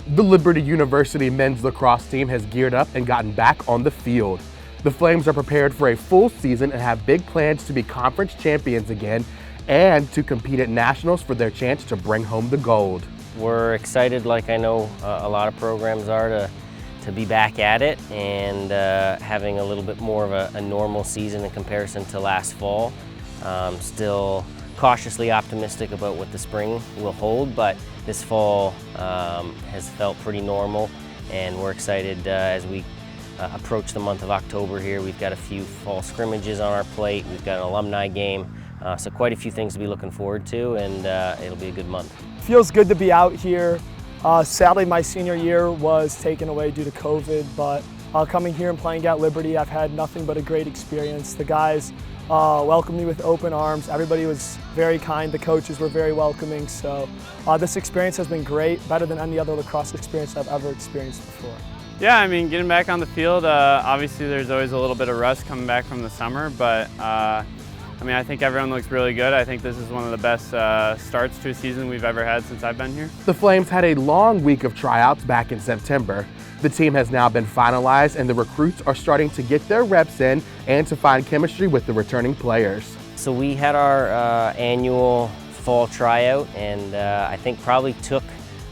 The Liberty University men's lacrosse team has geared up and gotten back on the field. The Flames are prepared for a full season and have big plans to be conference champions again and to compete at nationals for their chance to bring home the gold. We're excited, like I know a lot of programs are, to be back at it and having a little bit more of a normal season in comparison to last fall. Still cautiously optimistic about what the spring will hold, but this fall has felt pretty normal, and we're excited as we approach the month of October here. We've got a few fall scrimmages on our plate, we've got an alumni game, so quite a few things to be looking forward to, and it'll be a good month. Feels good to be out here. Sadly, my senior year was taken away due to COVID, but coming here and playing at Liberty, I've had nothing but a great experience. The guys welcomed me with open arms. Everybody was very kind. The coaches were very welcoming. So this experience has been great, better than any other lacrosse experience I've ever experienced before. Yeah, I mean, getting back on the field, obviously there's always a little bit of rust coming back from the summer, but I mean, I think everyone looks really good. I think this is one of the best starts to a season we've ever had since I've been here. The Flames had a long week of tryouts back in September. The team has now been finalized and the recruits are starting to get their reps in and to find chemistry with the returning players. So we had our annual fall tryout, and I think probably took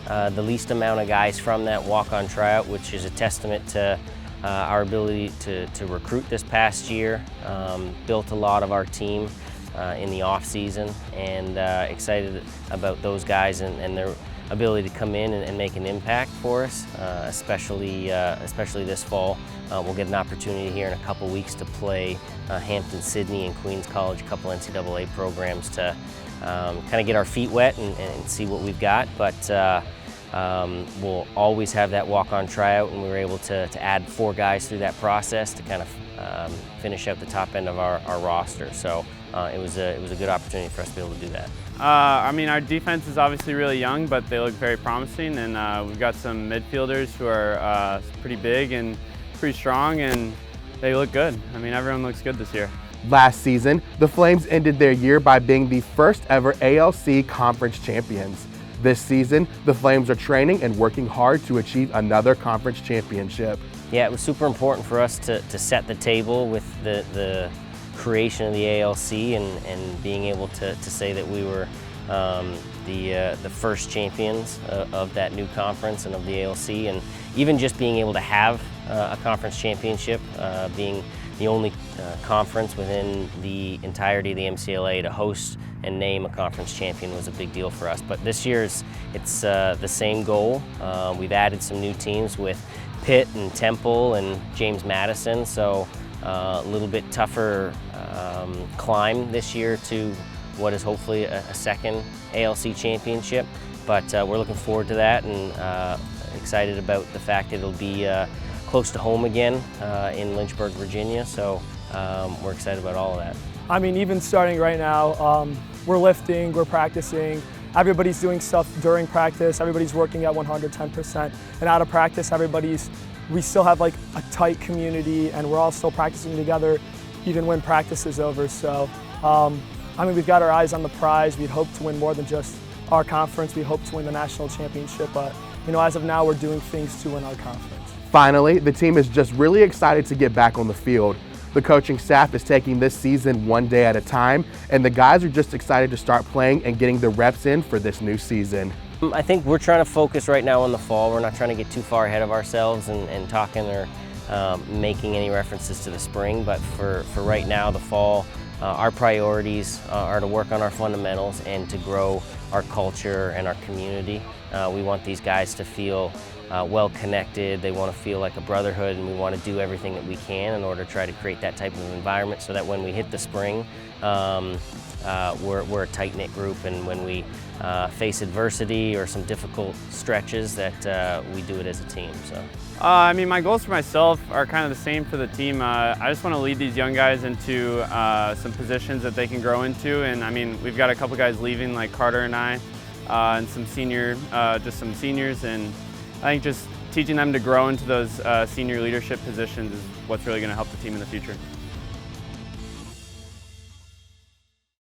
the least amount of guys from that walk-on tryout, which is a testament to our ability to recruit this past year. Built a lot of our team in the off season, and excited about those guys and their ability to come in and make an impact for us, especially this fall. We'll get an opportunity here in a couple weeks to play Hampton, Sydney, and Queens College, a couple NCAA programs to kind of get our feet wet and see what we've got. But we'll always have that walk-on tryout, and we were able to add 4 guys through that process to kind of finish out the top end of our roster. So it was a good opportunity for us to be able to do that. I mean, our defense is obviously really young, but they look very promising, and we've got some midfielders who are pretty big and pretty strong, and they look good. I mean, everyone looks good this year. Last season, the Flames ended their year by being the first ever ALC conference champions. This season, the Flames are training and working hard to achieve another conference championship. Yeah, it was super important for us to set the table with the creation of the ALC and being able to say that we were the first champions of that new conference and of the ALC, and even just being able to have a conference championship, being the only conference within the entirety of the MCLA to host and name a conference champion was a big deal for us. But this year's, it's the same goal. We've added some new teams with Pitt and Temple and James Madison, so a little bit tougher climb this year to what is hopefully a second ALC championship. But we're looking forward to that, and excited about the fact that it'll be close to home again in Lynchburg, Virginia, so we're excited about all of that. I mean, even starting right now, we're lifting, we're practicing, everybody's doing stuff during practice, everybody's working at 110%, and out of practice, we still have like a tight community, and we're all still practicing together even when practice is over. So, I mean, we've got our eyes on the prize. We'd hope to win more than just our conference. We hope to win the national championship, but you know, as of now, we're doing things to win our conference. Finally, the team is just really excited to get back on the field. The coaching staff is taking this season one day at a time, and the guys are just excited to start playing and getting the reps in for this new season. I think we're trying to focus right now on the fall. We're not trying to get too far ahead of ourselves and talking or making any references to the spring, but for right now, the fall, our priorities are to work on our fundamentals and to grow our culture and our community. We want these guys to feel well connected. They want to feel like a brotherhood, and we want to do everything that we can in order to try to create that type of environment so that when we hit the spring, we're a tight-knit group, and when we face adversity or some difficult stretches, that we do it as a team. So. I mean, my goals for myself are kind of the same for the team. I just want to lead these young guys into some positions that they can grow into, and I mean, we've got a couple guys leaving, like Carter and I, and some seniors, and I think just teaching them to grow into those senior leadership positions is what's really going to help the team in the future.